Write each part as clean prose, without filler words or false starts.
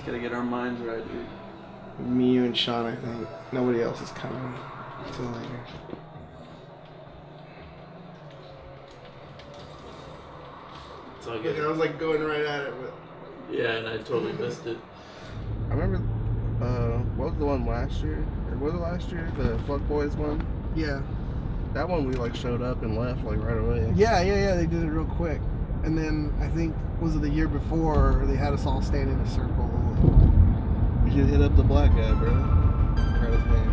Gotta get our minds right, dude. Me, you, and Sean, I think. Nobody else is coming until later. It's all good. I was like going right at it, but... Yeah, and I totally missed it. I remember, what was the one last year? Or was it last year? The Fuck Boys one? Yeah. That one we like showed up and left like right away. Yeah, they did it real quick. And then I think, was it the year before, they had us all stand in a circle. We should hit up the black guy, bro. Forgot his name.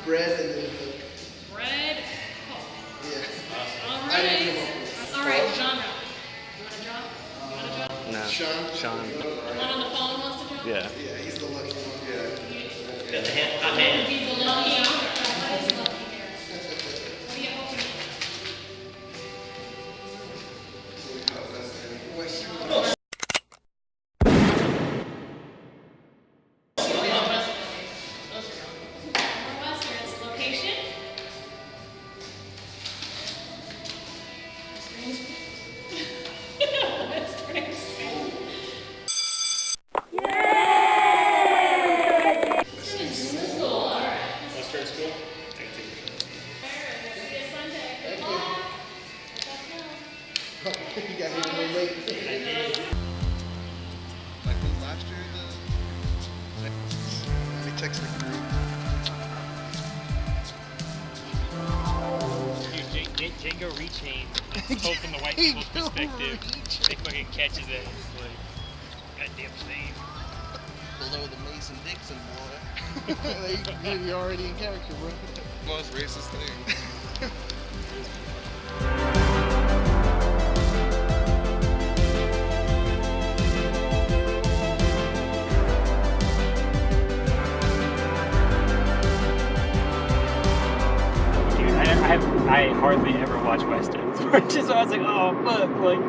Bread and then milk. Bread, Coke. Yeah. All I didn't come right. up with All right, genre. You want to draw? No. Sean. One on the phone wants to draw? Yeah. Yeah, he's the lucky one. Yeah. Got the hand, hot hand. He's the lucky owner. What is lucky here? What are you hoping? Westerns. Location? Western school? You got here a little late. Like was last year we texted the group. Dude, Django Rechain. Hope from the white people's perspective. They fucking catches it. It's like, goddamn thing. Below the Mason Dixon boy. You're already in character, bro. Most racist thing. I hardly ever watch westerns, which is why I was like, oh fuck, like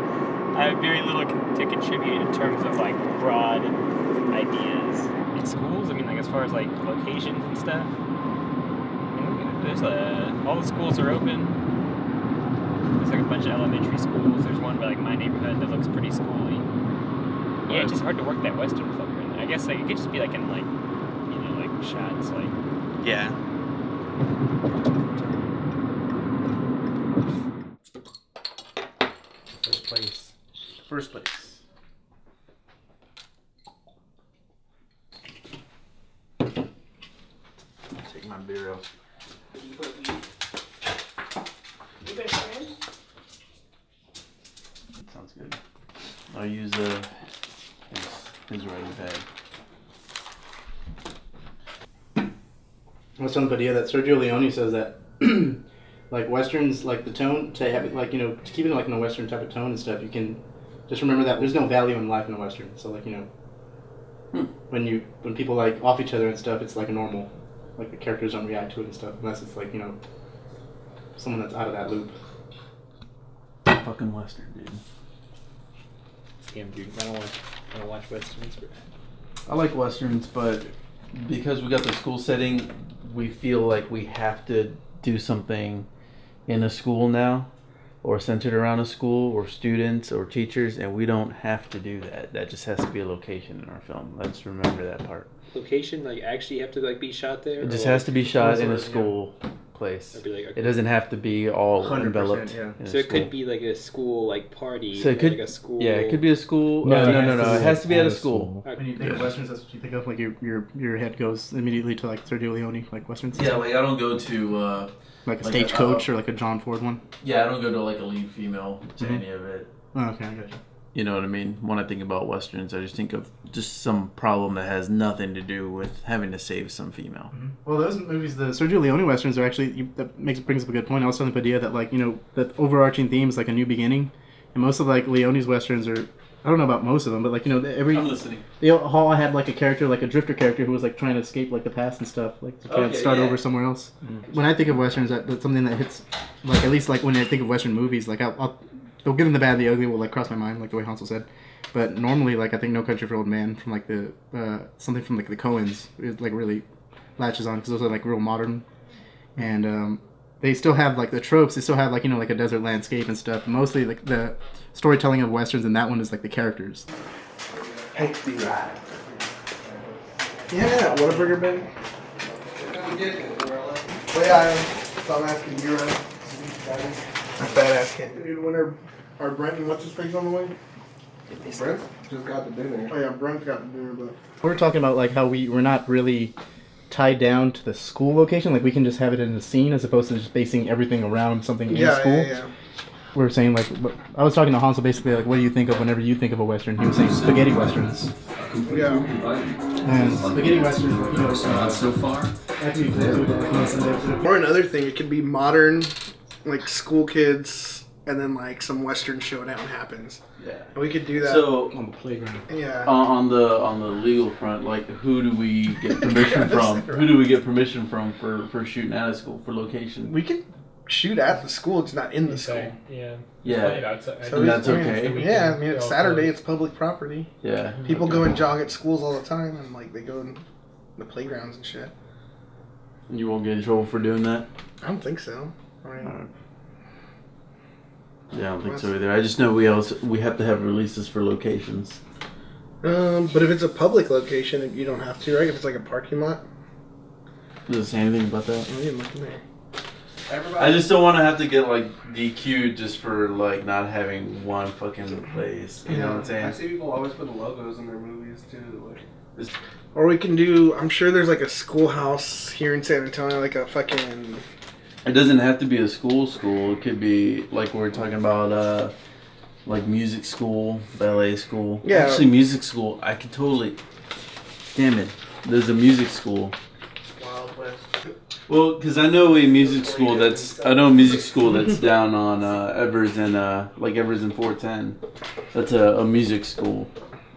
I have very little to contribute in terms of like broad ideas in schools. I mean, like as far as like locations and stuff. There's all the schools are open. There's like a bunch of elementary schools. There's one by like my neighborhood that looks pretty schooly. Yeah, it's just hard to work that western fucker in there. I guess like it could just be like in like, you know, like shots like. Yeah. First place. Take my beer out. Sounds good. I'll use his writing pad. I was telling Padilla that Sergio Leone says that like westerns, like the tone to have it, like, you know, to keep it like in a western type of tone and stuff, you can just remember that there's no value in life in a western. So like, you know, when people like off each other and stuff, it's like a normal, like the characters don't react to it and stuff unless it's like, you know, someone that's out of that loop. Fucking western, dude. Damn, dude, I don't watch westerns. But I like westerns, but because we got the school setting, we feel like we have to do something in a school now. or centered around a school or students or teachers, and we don't have to do that. That just has to be a location in our film. Let's remember that part. Location, like actually have to like be shot there. It just or, has to be shot in a yeah. school place. I'd be like, okay. It doesn't have to be all 100%, enveloped. yeah. in a So it school. could be like a school like party. So it could, like a school. yeah, it could be a school. No, No. It has to be at a school. When you think of westerns, that's what you think of. Like your head goes immediately to like Sergio Leone, like westerns. Yeah, like I don't go to. Like a like Stagecoach or like a John Ford one. Yeah, I don't go to like a lead female to any of it. Oh, okay, I gotcha. You know what I mean? When I think about westerns, I just think of just some problem that has nothing to do with having to save some female. Well, those movies, the Sergio Leone westerns, are actually that brings up a good point. I was telling Padilla that like that overarching theme is like a new beginning, and most of like Leone's westerns are. I don't know about most of them, but like every. I'm listening. They all had like a character, like a drifter character, who was like trying to escape like the past and stuff, like to try to start over somewhere else. When I think of westerns, that's something that hits, like at least like when I think of western movies, like I'll the good and the bad and the ugly will like cross my mind, like the way Hansel said. But normally, like I think No Country for Old Men from like the something from like the Coens, it like really latches on because those are like real modern, and they still have like the tropes. They still have like like a desert landscape and stuff. Mostly like the storytelling of westerns, and that one is like the characters. Hey, yeah, Whataburger bag. Well, yeah, so I'm asking you, a fat ass kid. Dude, when are Brent and what's his face on the way? Brent just got the dinner. Oh yeah, Brent got the dinner, but We're talking about like how we're not really tied down to the school location. Like we can just have it in the scene as opposed to just basing everything around something in school. Yeah. We're saying like, I was talking to Hansel basically like, what do you think of whenever you think of a western? He was saying spaghetti westerns. Yeah. And spaghetti westerns, so far. Or another thing, it could be modern, like school kids, and then like some western showdown happens. Yeah. And we could do that. So on the playground. yeah. on the legal front, like who do we get permission from? Who do we get permission from for shooting at a school for location? We could shoot at the school, it's not in the school. Yeah. Yeah. So And that's I mean, okay. Yeah, I mean it's Saturday, it's public property. Yeah. People go and jog at schools all the time, and like they go in the playgrounds and shit. You won't get in trouble for doing that. I don't think so. I mean, Alright. Yeah, I don't think so either. I just know we have to have releases for locations. but if it's a public location, you don't have to, right? If it's like a parking lot, Does it say anything about that? you look in there. I just don't want to have to get like DQ'd just for like not having one fucking place. You know what I'm saying? I see people always put the logos in their movies too. Like, Or we can do. I'm sure there's like a schoolhouse here in San Antonio, like a fucking. It doesn't have to be a school. It could be like we're talking about, like music school, ballet school. Yeah. Actually, music school. I could totally. Damn it! There's a music school. Wild West. Well, because I know a music school that's down on Evers and like Evers and 410. That's a music school.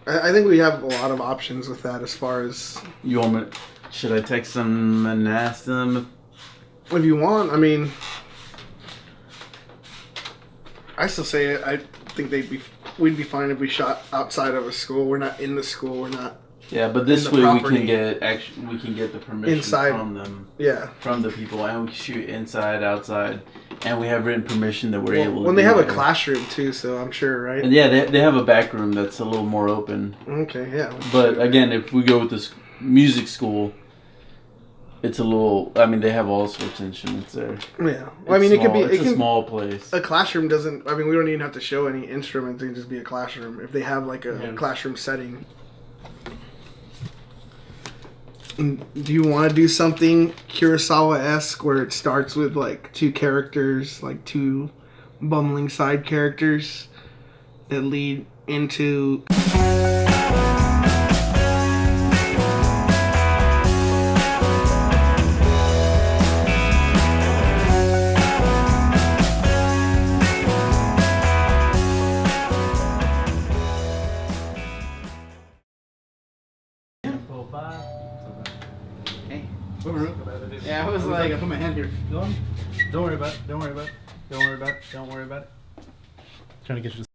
I think we have a lot of options with that as far as. You want me? Should I text them and ask them? If you want, I mean. I still say it. I think we'd be fine if we shot outside of a school. We're not in the school. We're not. Yeah, but this In the way property. we can get the permission Inside. from them, Yeah. from the people, and we can shoot inside, outside, and we have written permission that we're able to. When they do have a that. classroom too, so I'm sure, right? And yeah, they have a back room that's a little more open. Okay, yeah. But again, if we go with this music school, it's a little. I mean, they have all sorts of instruments there. Yeah. Well, I mean, it could be. It's a small place. A classroom doesn't. I mean, we don't even have to show any instruments. It can just be a classroom if they have like a classroom setting. And do you want to do something Kurosawa-esque where it starts with like two characters, like two bumbling side characters that lead into. Yeah, I was like, I put my hand here. Don't worry about it. Don't worry about it. Don't worry about it. Don't worry about it. Trying to get you to